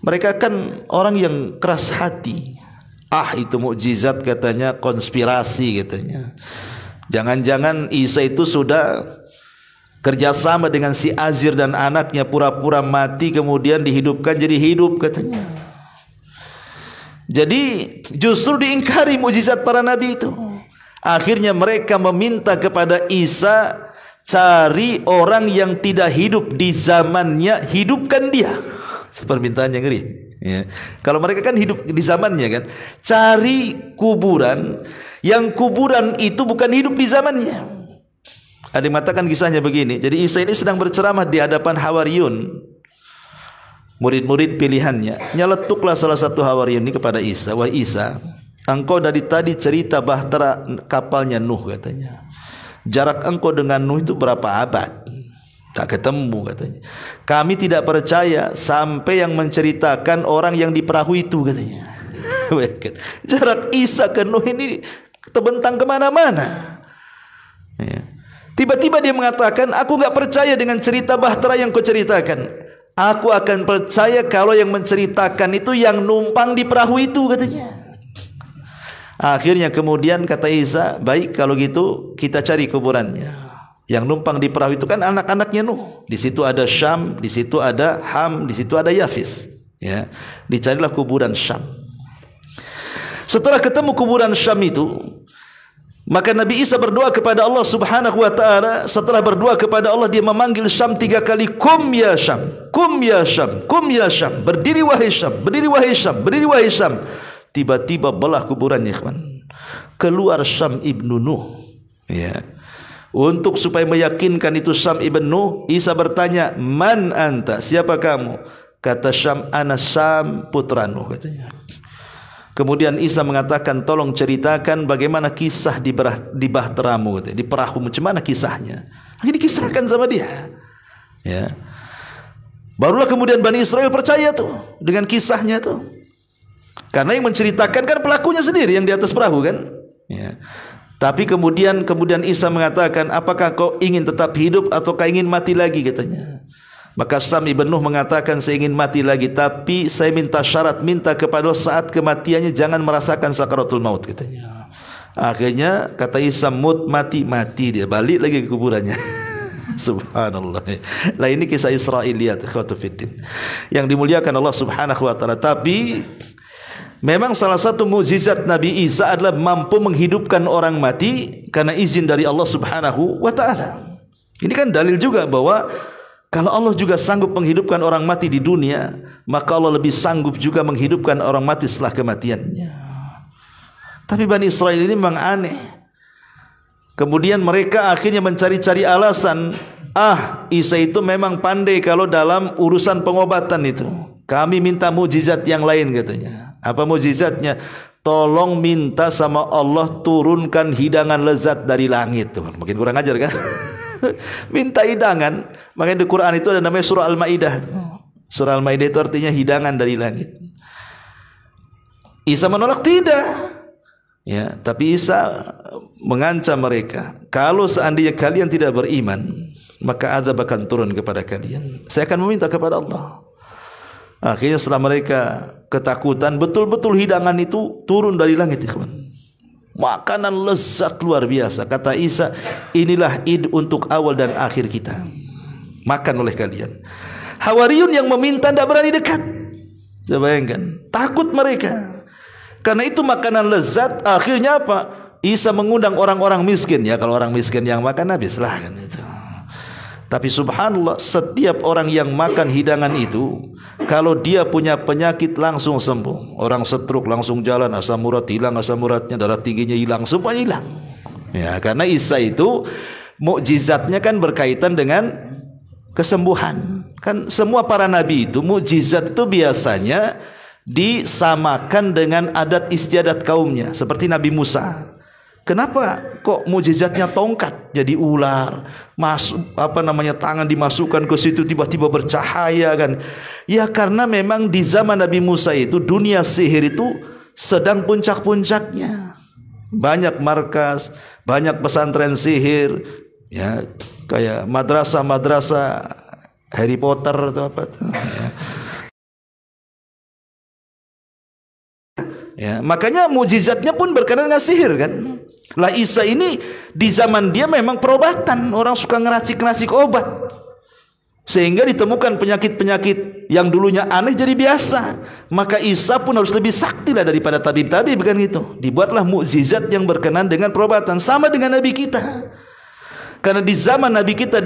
Mereka kan orang yang keras hati. Itu mukjizat katanya, konspirasi katanya. Jangan-jangan Isa itu sudah kerjasama dengan si Azir dan anaknya, pura-pura mati kemudian dihidupkan jadi hidup katanya. Jadi justru diingkari mukjizat para nabi itu. Akhirnya mereka meminta kepada Isa, cari orang yang tidak hidup di zamannya, hidupkan dia. Permintaan yang ngeri. Ya. Kalau mereka kan hidup di zamannya kan, cari kuburan yang kuburan itu bukan hidup di zamannya. Ada yang mengatakan kisahnya begini. Jadi Isa ini sedang berceramah di hadapan Hawariyun, murid-murid pilihannya. Nyeletuklah salah satu Hawariyun ini kepada Isa, wahai Isa, engkau dari tadi cerita bahtera kapalnya Nuh katanya. Jarak engkau dengan Nuh itu berapa abad? Tak ketemu katanya. Kami tidak percaya sampai yang menceritakan orang yang di perahu itu katanya. Jarak Isa ke Nuh ini terbentang kemana-mana. Ya. Tiba-tiba dia mengatakan, aku gak percaya dengan cerita bahtera yang kau ceritakan. Aku akan percaya kalau yang menceritakan itu yang numpang di perahu itu katanya. Akhirnya kemudian kata Isa, baik kalau gitu kita cari kuburannya. Yang numpang di perahu itu kan anak-anaknya Nuh. Di situ ada Syam, di situ ada Ham, di situ ada Yafis. Ya, dicarilah kuburan Syam. Setelah ketemu kuburan Syam itu, maka Nabi Isa berdoa kepada Allah Subhanahu wa taala. Setelah berdoa kepada Allah, dia memanggil Syam 3 kali, kum ya Syam, kum ya Syam, kum ya Syam. Berdiri wahai Syam, berdiri wahai Syam, berdiri wahai Syam. Tiba-tiba belah kuburannya, kawan. Keluar Syam ibnu Nuh. Ya. Untuk supaya meyakinkan itu Syam ibn Nuh, Isa bertanya, man anta, siapa kamu? Kata Syam, ana Syam putra Nuh katanya. Kemudian Isa mengatakan, tolong ceritakan bagaimana kisah di bahteramu, di perahu, macam mana kisahnya. Ini kisahkan sama dia. Ya. Barulah kemudian Bani Israel percaya tuh dengan kisahnya tuh. Karena yang menceritakan kan pelakunya sendiri yang di atas perahu kan. Ya. Tapi kemudian Isa mengatakan, apakah kau ingin tetap hidup atau kau ingin mati lagi katanya. Maka Syam ibn Nuh mengatakan, saya ingin mati lagi, tapi saya minta syarat, minta kepada Allah saat kematiannya jangan merasakan sakaratul maut katanya. Akhirnya kata Isa, mati dia balik lagi ke kuburannya. Subhanallah. Nah ini kisah Israiliyat ikhwatu fiddin yang dimuliakan Allah Subhanahu wa taala. Tapi memang salah satu mukjizat Nabi Isa adalah mampu menghidupkan orang mati karena izin dari Allah Subhanahu wa taala. Ini kan dalil juga bahwa kalau Allah juga sanggup menghidupkan orang mati di dunia, maka Allah lebih sanggup juga menghidupkan orang mati setelah kematiannya. Tapi Bani Israel ini memang aneh. Kemudian mereka akhirnya mencari-cari alasan, Isa itu memang pandai kalau dalam urusan pengobatan itu. Kami minta mukjizat yang lain katanya. Apa mukjizatnya? Tolong minta sama Allah turunkan hidangan lezat dari langit. Tuh, makin kurang ajar kan? Minta hidangan. Makanya di Quran itu ada namanya surah Al-Maidah. Surah Al-Maidah itu artinya hidangan dari langit. Isa menolak, tidak. Ya, tapi Isa mengancam mereka, kalau seandainya kalian tidak beriman, maka azab akan turun kepada kalian. Saya akan meminta kepada Allah. Akhirnya setelah mereka ketakutan, betul-betul hidangan itu turun dari langit, ikhwan. Makanan lezat luar biasa. Kata Isa, inilah id untuk awal dan akhir kita. Makan oleh kalian. Hawariyun yang meminta tidak berani dekat. Coba bayangkan, takut mereka. Karena itu makanan lezat. Akhirnya apa? Isa mengundang orang-orang miskin. Ya kalau orang miskin yang makan, habislah kan itu. Tapi subhanallah, setiap orang yang makan hidangan itu, kalau dia punya penyakit langsung sembuh. Orang stroke langsung jalan, asam urat hilang, asam uratnya, darah tingginya hilang, semua hilang. Ya, karena Isa itu mukjizatnya kan berkaitan dengan kesembuhan. Kan semua para nabi itu mukjizat itu biasanya disamakan dengan adat istiadat kaumnya, seperti Nabi Musa. Kenapa kok mukjizatnya tongkat jadi ular, tangan dimasukkan ke situ tiba-tiba bercahaya kan? Ya karena memang di zaman Nabi Musa itu dunia sihir itu sedang puncak-puncaknya. Banyak markas, banyak pesantren sihir, ya kayak madrasah Harry Potter atau apa tuh, ya. Ya, makanya mukjizatnya pun berkaitan dengan sihir kan. Lah Isa ini di zaman dia memang perobatan, orang suka ngeracik-ngeracik obat. Sehingga ditemukan penyakit-penyakit yang dulunya aneh jadi biasa. Maka Isa pun harus lebih sakti lah daripada tabib-tabib kan gitu. Dibuatlah mukjizat yang berkenan dengan perobatan, sama dengan Nabi kita. Karena di zaman Nabi kita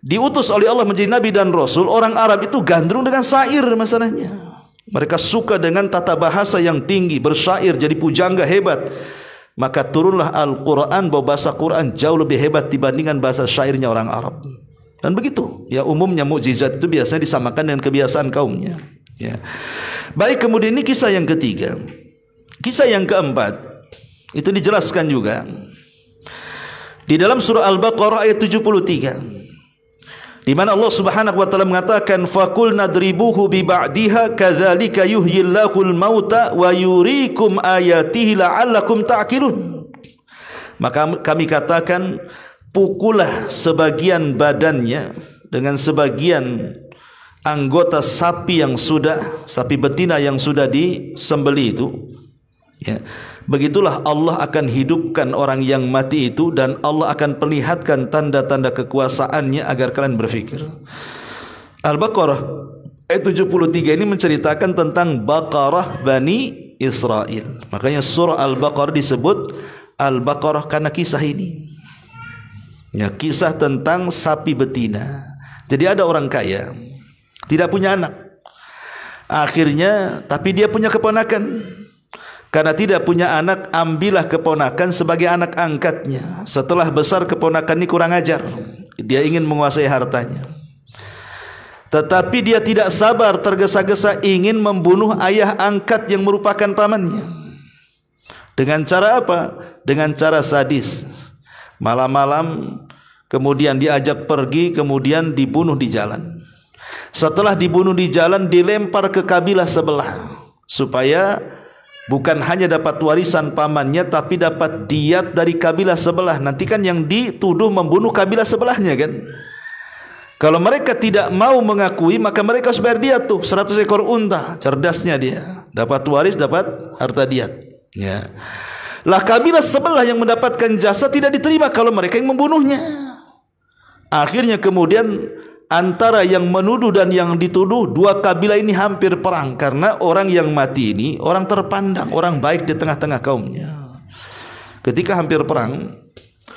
diutus oleh Allah menjadi Nabi dan Rasul, orang Arab itu gandrung dengan syair masalahnya. Mereka suka dengan tata bahasa yang tinggi, bersyair, jadi pujangga hebat. Maka turunlah Al-Quran, bahwa bahasa Quran jauh lebih hebat dibandingkan bahasa syairnya orang Arab. Dan begitu, ya umumnya mukjizat itu biasanya disamakan dengan kebiasaan kaumnya. Ya. Baik, kemudian ini kisah yang ketiga. Kisah yang keempat itu dijelaskan juga di dalam surah Al-Baqarah ayat 73, di mana Allah Subhanahu wa taala mengatakan faqul nadribuhu bi ba'diha kadzalika yuhyillahul mauta wa yuriikum ayatihi la'allakum ta'qilun. Maka kami katakan, pukullah sebagian badannya dengan sebagian anggota sapi betina yang sudah disembelih itu. Ya. Begitulah Allah akan hidupkan orang yang mati itu, dan Allah akan perlihatkan tanda-tanda kekuasaannya agar kalian berfikir. Al-Baqarah ayat 73 ini menceritakan tentang Baqarah Bani Israel. Makanya surah Al-Baqarah disebut Al-Baqarah karena kisah ini. Ya, kisah tentang sapi betina. Jadi ada orang kaya, tidak punya anak. Akhirnya, tapi dia punya keponakan. Karena tidak punya anak, ambillah keponakan sebagai anak angkatnya. Setelah besar, keponakan ini kurang ajar. Dia ingin menguasai hartanya. Tetapi dia tidak sabar, tergesa-gesa ingin membunuh ayah angkat yang merupakan pamannya. Dengan cara apa? Dengan cara sadis. Malam-malam kemudian diajak pergi, kemudian dibunuh di jalan. Setelah dibunuh di jalan, dilempar ke kabilah sebelah, supaya bukan hanya dapat warisan pamannya, tapi dapat diat dari kabilah sebelah. Nanti kan yang dituduh membunuh kabilah sebelahnya kan. Kalau mereka tidak mau mengakui, maka mereka harus bayar diat tuh 100 ekor unta. Cerdasnya dia, dapat waris, dapat harta diat. Ya. Lah kabilah sebelah yang mendapatkan jasa tidak diterima kalau mereka yang membunuhnya. Akhirnya kemudian antara yang menuduh dan yang dituduh, dua kabilah ini hampir perang, karena orang yang mati ini orang terpandang, orang baik di tengah-tengah kaumnya. Ketika hampir perang,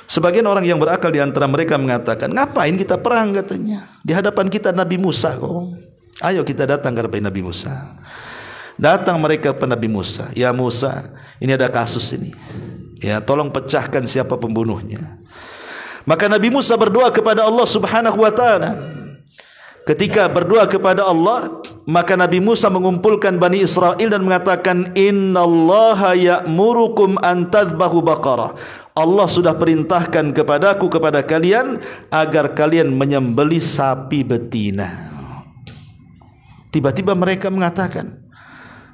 sebagian orang yang berakal di antara mereka mengatakan, ngapain kita perang katanya, di hadapan kita Nabi Musa kok. Ayo kita datang ke hadapan Nabi Musa. Datang mereka ke Nabi Musa, ya Musa, ini ada kasus ini, ya tolong pecahkan siapa pembunuhnya. Maka Nabi Musa berdoa kepada Allah Subhanahu wa taala. Ketika berdoa kepada Allah, maka Nabi Musa mengumpulkan Bani Israel dan mengatakan, innallaha ya'murukum an tadhbahu baqarah. Allah sudah perintahkan kepadaku, kepada kalian, agar kalian menyembelih sapi betina. Tiba-tiba mereka mengatakan,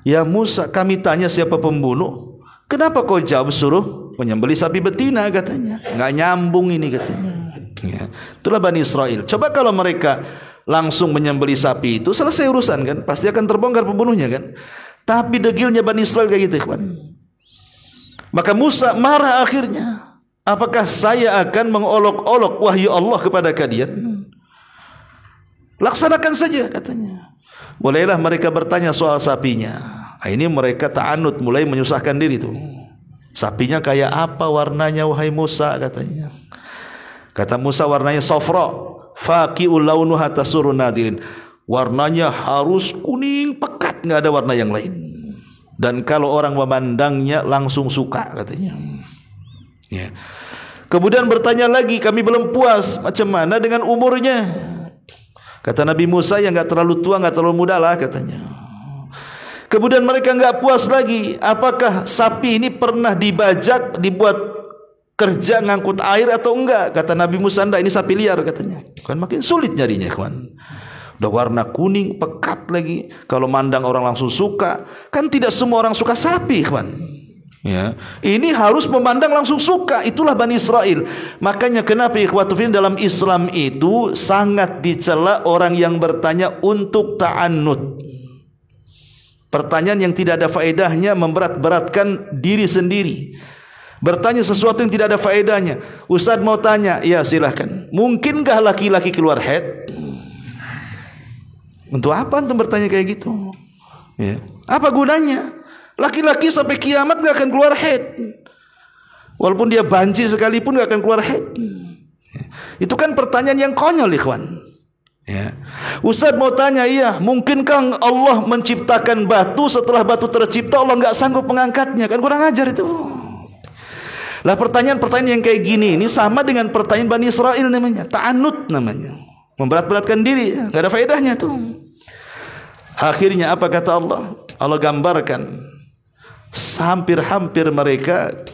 ya Musa, kami tanya siapa pembunuh, kenapa kau jawab suruh menyembelih sapi betina katanya? Nggak nyambung ini katanya. Ya. Itulah Bani Israel. Coba kalau mereka langsung menyembelih sapi itu, selesai urusan kan, pasti akan terbongkar pembunuhnya kan. Tapi degilnya Bani Israel kayak gitu kawan. Maka Musa marah akhirnya. Apakah saya akan mengolok-olok wahyu Allah kepada kalian? Laksanakan saja katanya. Mulailah mereka bertanya soal sapinya. Nah, ini mereka ta'anud, mulai menyusahkan diri tuh. Sapinya kayak apa warnanya wahai Musa katanya. Kata Musa, warnanya safra, faqi'ul launuha tasurun nadirin. Warnanya harus kuning pekat, enggak ada warna yang lain. Dan kalau orang memandangnya langsung suka katanya. Ya. Kemudian bertanya lagi, kami belum puas, macam mana dengan umurnya? Kata Nabi Musa, ya enggak terlalu tua, enggak terlalu muda lah katanya. Kemudian mereka enggak puas lagi, apakah sapi ini pernah dibajak, dibuat kerja ngangkut air atau enggak? Kata Nabi Musa, enggak, ini sapi liar katanya. Kan makin sulit nyarinya kawan. Udah warna kuning pekat lagi, kalau mandang orang langsung suka. Kan tidak semua orang suka sapi kawan. Ya, ini harus memandang langsung suka. Itulah Bani Israel. Makanya kenapa ikhwatufin dalam Islam itu sangat dicela orang yang bertanya untuk ta'annud. Pertanyaan yang tidak ada faedahnya, memberat-beratkan diri sendiri. Bertanya sesuatu yang tidak ada faedahnya. Ustaz mau tanya, ya silahkan. Mungkinkah laki-laki keluar haid? Untuk apa antum bertanya kayak gitu? Ya. Apa gunanya? Laki-laki sampai kiamat gak akan keluar haid. Walaupun dia banci sekalipun gak akan keluar haid. Itu kan pertanyaan yang konyol ikhwan. Ya. Ustaz mau tanya, iya, mungkinkah Allah menciptakan batu, setelah batu tercipta Allah nggak sanggup mengangkatnya? Kan kurang ajar itu. Lah pertanyaan-pertanyaan yang kayak gini ini sama dengan pertanyaan Bani Israel namanya, ta'anut namanya, memberat-beratkan diri, nggak ada faedahnya tuh. Akhirnya apa kata Allah? Allah gambarkan hampir-hampir mereka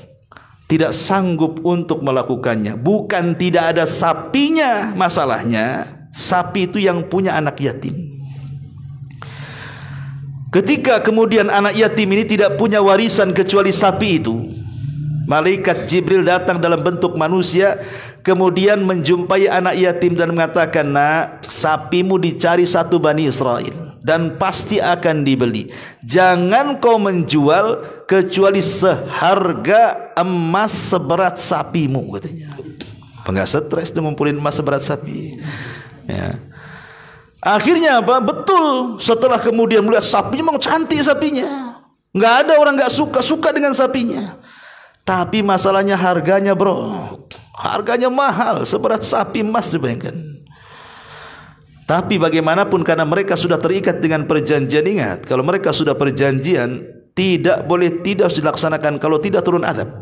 tidak sanggup untuk melakukannya. Bukan tidak ada sapinya, masalahnya sapi itu yang punya anak yatim. Ketika kemudian anak yatim ini tidak punya warisan kecuali sapi itu, malaikat Jibril datang dalam bentuk manusia, kemudian menjumpai anak yatim dan mengatakan, nak, sapimu dicari satu Bani Israel dan pasti akan dibeli. Jangan kau menjual kecuali seharga emas seberat sapimu, katanya. Enggak stres tuh ngumpulin emas seberat sapi. Ya. Akhirnya apa? Betul. Setelah kemudian melihat sapinya, memang cantik sapinya. Nggak ada orang nggak suka dengan sapinya. Tapi masalahnya harganya, bro. Harganya mahal, seberat sapi emas, bayangkan. Tapi bagaimanapun karena mereka sudah terikat dengan perjanjian, ingat, kalau mereka sudah perjanjian, tidak boleh tidak dilaksanakan, kalau tidak turun adab.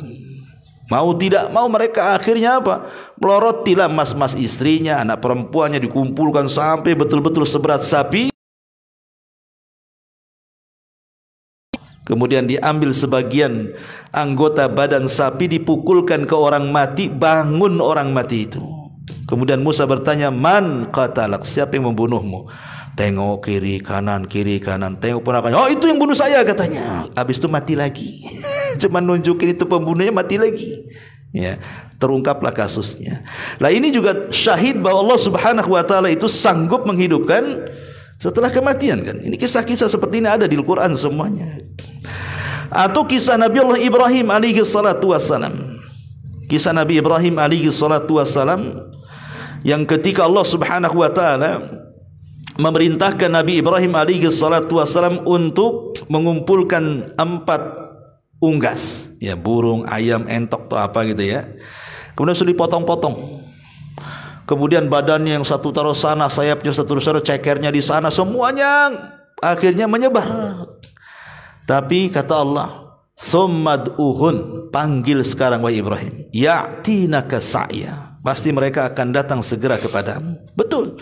Mau tidak mau mereka akhirnya apa? Melorotilah mas-mas istrinya, anak perempuannya dikumpulkan sampai betul-betul seberat sapi. Kemudian diambil sebagian anggota badan sapi, dipukulkan ke orang mati, bangun orang mati itu. Kemudian Musa bertanya, man qatalak, siapa yang membunuhmu? Tengok kiri kanan, tengok ponakannya, oh itu yang bunuh saya, katanya. Habis itu mati lagi. Cuma nunjukin itu pembunuhnya, mati lagi. Ya, terungkaplah kasusnya. Lah ini juga syahid bahwa Allah Subhanahu wa taala itu sanggup menghidupkan setelah kematian, kan. Ini kisah-kisah seperti ini ada di Al-Qur'an semuanya. Atau kisah Nabi Allah Ibrahim alaihi salatu wassalam. Kisah Nabi Ibrahim alaihi salatu wassalam yang ketika Allah Subhanahu wa taala memerintahkan Nabi Ibrahim alaihi salatu wassalam untuk mengumpulkan 4 unggas, ya, burung, ayam, entok atau apa gitu ya. Kemudian sudah dipotong-potong. Kemudian badannya yang satu taruh sana, sayapnya satu taruh, cekernya di sana, semuanya akhirnya menyebar. Tapi kata Allah, "Tsummad'uhun", panggil sekarang wahai Ibrahim, "Ya'tinaka sa'ya", pasti mereka akan datang segera kepadamu. Betul.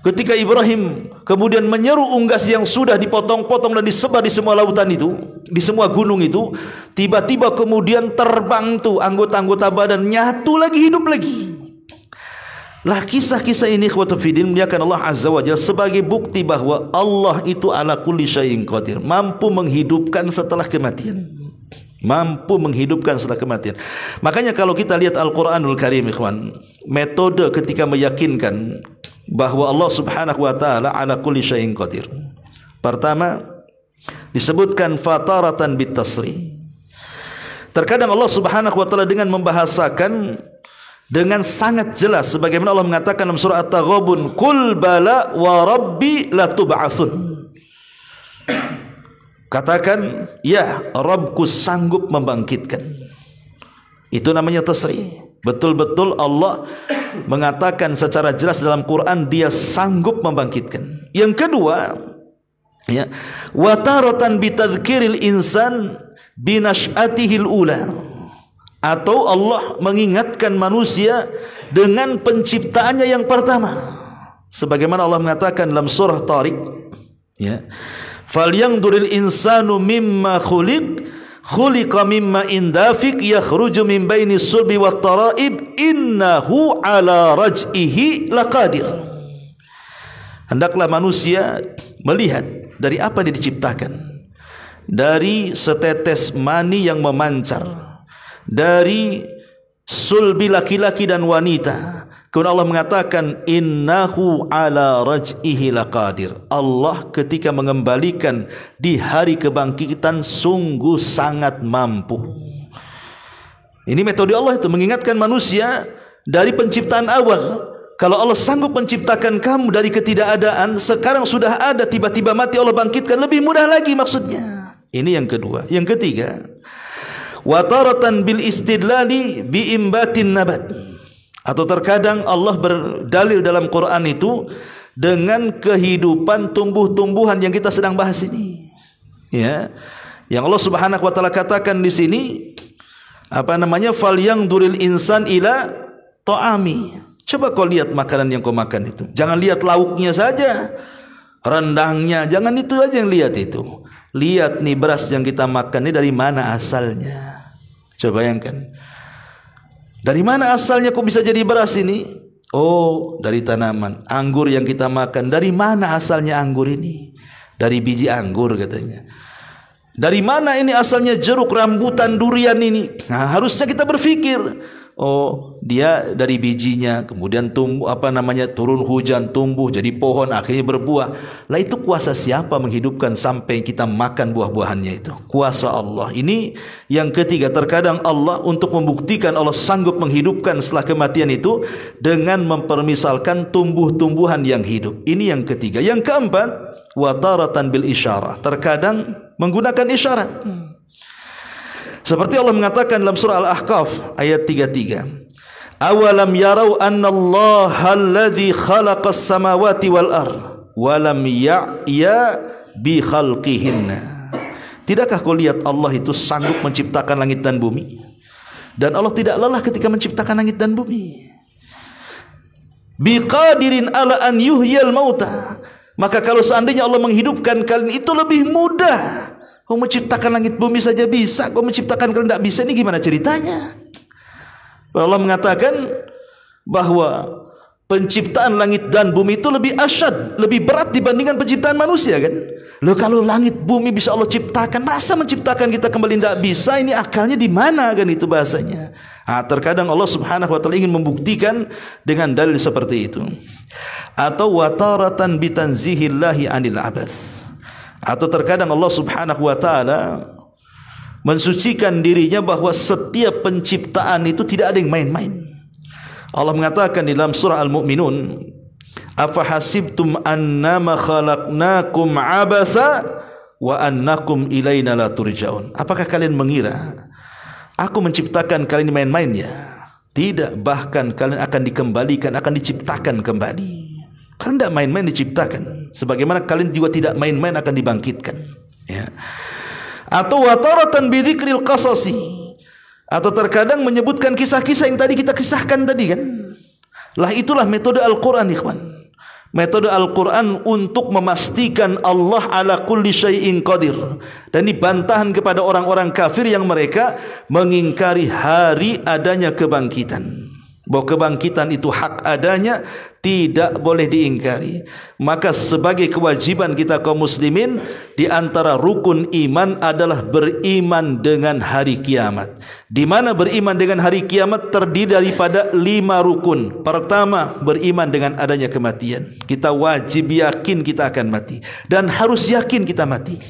Ketika Ibrahim kemudian menyeru unggas yang sudah dipotong-potong dan disebar di semua lautan itu, di semua gunung itu, tiba-tiba kemudian terbang tuh anggota-anggota badan, nyatu lagi, hidup lagi. Lah kisah-kisah ini ikhwatu fiddin muliakan Allah Azza wa Jalla sebagai bukti bahwa Allah itu ala kulli syai'in qadir, mampu menghidupkan setelah kematian. Mampu menghidupkan setelah kematian. Makanya kalau kita lihat Al-Qur'anul Karim, ikhwan, metode ketika meyakinkan bahwa Allah Subhanahu wa taala ala kulli syai'in qadir. Pertama, disebutkan fataratan bitasri. Terkadang Allah Subhanahu wa taala dengan membahasakan dengan sangat jelas sebagaimana Allah mengatakan dalam surah At-Taghabun, "Qul bala wa rabbi latub'atsun." Katakan, ya, Rabbku sanggup membangkitkan. Itu namanya tasri. Betul-betul Allah mengatakan secara jelas dalam Quran dia sanggup membangkitkan. Yang kedua, ya, wa taratan bitadhkiril insan binash'atihil ula. Atau Allah mengingatkan manusia dengan penciptaannya yang pertama. Sebagaimana Allah mengatakan dalam surah Tariq, ya, "Falyanzuril insanu mimma khuliqa mimma indafik yakhruju min baini sulbi wat taraib innahu ala raj'ihi laqadir." Hendaklah manusia melihat dari apa dia diciptakan. Dari setetes mani yang memancar dari sulbi laki-laki dan wanita. Kemudian Allah mengatakan innahu ala raj'ihi laqadir. Allah ketika mengembalikan di hari kebangkitan sungguh sangat mampu. Ini metode Allah itu mengingatkan manusia dari penciptaan awal. Kalau Allah sanggup menciptakan kamu dari ketidakadaan, sekarang sudah ada, tiba-tiba mati Allah bangkitkan, lebih mudah lagi maksudnya. Ini yang kedua. Yang ketiga, wa taratan bil istidlali bi imbatin nabat. Atau terkadang Allah berdalil dalam Quran itu dengan kehidupan tumbuh-tumbuhan yang kita sedang bahas ini. Ya. Yang Allah Subhanahu wa taala katakan di sini falyanzuril insan ila ta'ami. Coba kau lihat makanan yang kau makan itu. Jangan lihat lauknya saja, rendangnya, jangan itu aja yang lihat itu. Lihat nih beras yang kita makan ini dari mana asalnya. Coba bayangkan. Dari mana asalnya kok bisa jadi beras ini? Oh, dari tanaman. Anggur yang kita makan, dari mana asalnya anggur ini? Dari biji anggur katanya. Dari mana ini asalnya jeruk, rambutan, durian ini? Nah, harusnya kita berpikir, oh, dia dari bijinya, kemudian tumbuh turun hujan, tumbuh jadi pohon, akhirnya berbuah. Lah itu kuasa siapa menghidupkan sampai kita makan buah-buahannya itu? Kuasa Allah. Ini yang ketiga, terkadang Allah untuk membuktikan Allah sanggup menghidupkan setelah kematian itu dengan mempermisalkan tumbuh-tumbuhan yang hidup. Ini yang ketiga. Yang keempat, wa taratan bil isyarah. Terkadang menggunakan isyarat. Seperti Allah mengatakan dalam surah Al-Ahqaf ayat 33. Awalam yarau anna Allah alladhi khalaqas samawati wal ard wa lam ya'ya bi khalqihinna. Tidakkah kau lihat Allah itu sanggup menciptakan langit dan bumi? Dan Allah tidak lelah ketika menciptakan langit dan bumi. Biqadirin ala an yuhyal mauta. Maka kalau seandainya Allah menghidupkan kalian itu lebih mudah. Kau menciptakan langit bumi saja bisa, kau menciptakan kalian tidak bisa, ini gimana ceritanya? Allah mengatakan bahwa penciptaan langit dan bumi itu lebih asyad, lebih berat dibandingkan penciptaan manusia kan? Loh, kalau langit bumi bisa Allah ciptakan, masa menciptakan kita kembali tidak bisa? Ini akalnya di mana kan itu bahasanya? Terkadang Allah Subhanahu wa taala ingin membuktikan dengan dalil seperti itu. Atau wataratan bitanzihillahi anil abath. Atau terkadang Allah Subhanahu wa taala mensucikan dirinya bahwa setiap penciptaan itu tidak ada yang main-main. Allah mengatakan di dalam surah Al-Mu'minun, afa hasibtum annama khalaqnakum abatha wa annakum ilaina la turja'un. Apakah kalian mengira aku menciptakan kalian main-main ya? Tidak, bahkan kalian akan dikembalikan, akan diciptakan kembali. Kalian tidak main-main diciptakan, sebagaimana kalian juga tidak main-main akan dibangkitkan. Ya. Atau wataratan bidzikril qasasi. Atau terkadang menyebutkan kisah-kisah yang tadi kita kisahkan tadi kan. Lah itulah metode Al-Quran, ikhwan. Metode Al-Quran untuk memastikan Allah ala kulli syai'in qadir. Dan ini bantahan kepada orang-orang kafir yang mereka mengingkari hari adanya kebangkitan. Bahwa kebangkitan itu hak adanya, tidak boleh diingkari. Maka sebagai kewajiban kita kaum muslimin, di antara rukun iman adalah beriman dengan hari kiamat. Di mana beriman dengan hari kiamat terdiri daripada 5 rukun. Pertama, beriman dengan adanya kematian. Kita wajib yakin kita akan mati, dan harus yakin kita mati.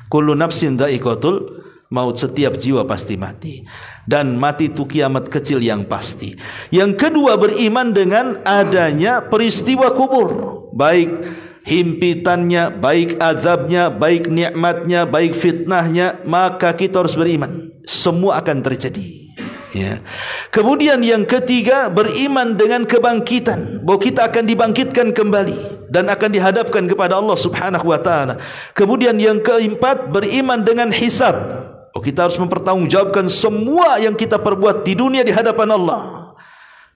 Kullu nafsin dha'iqatul maut, setiap jiwa pasti mati, dan mati itu kiamat kecil yang pasti. Yang kedua, beriman dengan adanya peristiwa kubur, baik himpitannya, baik azabnya, baik nikmatnya, baik fitnahnya. Maka kita harus beriman semua akan terjadi. Ya. Kemudian yang ketiga, beriman dengan kebangkitan, bahwa kita akan dibangkitkan kembali dan akan dihadapkan kepada Allah Subhanahu wa taala. Kemudian yang keempat, beriman dengan hisab. Kita harus mempertanggungjawabkan semua yang kita perbuat di dunia di hadapan Allah.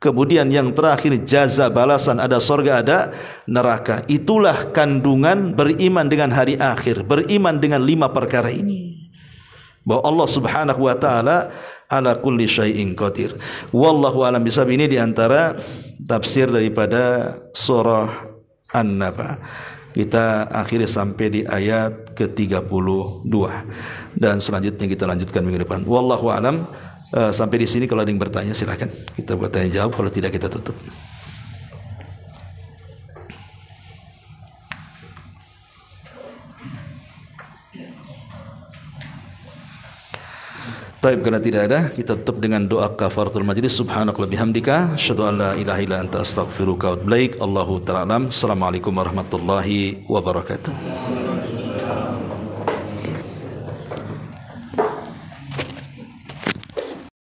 Kemudian yang terakhir, jaza, balasan, ada surga, ada neraka. Itulah kandungan beriman dengan hari akhir, beriman dengan 5 perkara ini, bahwa Allah Subhanahu wa taala ala kulli syai'in qadir. Wallahu a'lam bishawab. Ini di antara tafsir daripada surah An-Naba. Kita akhiri sampai di ayat ke-32 dan selanjutnya kita lanjutkan minggu depan. Wallahu a'lam. Sampai di sini, kalau ada yang bertanya silakan kita buat tanya jawab, kalau tidak kita tutup. Taib, karena tidak ada, kita tutup dengan doa kafaratul majlis. Subhanakallahumma bihamdika asyhadu an la ilaha illa anta astaghfiruka wa atubu ilaik. Allahu ta'ala alam. Assalamualaikum warahmatullahi wabarakatuh.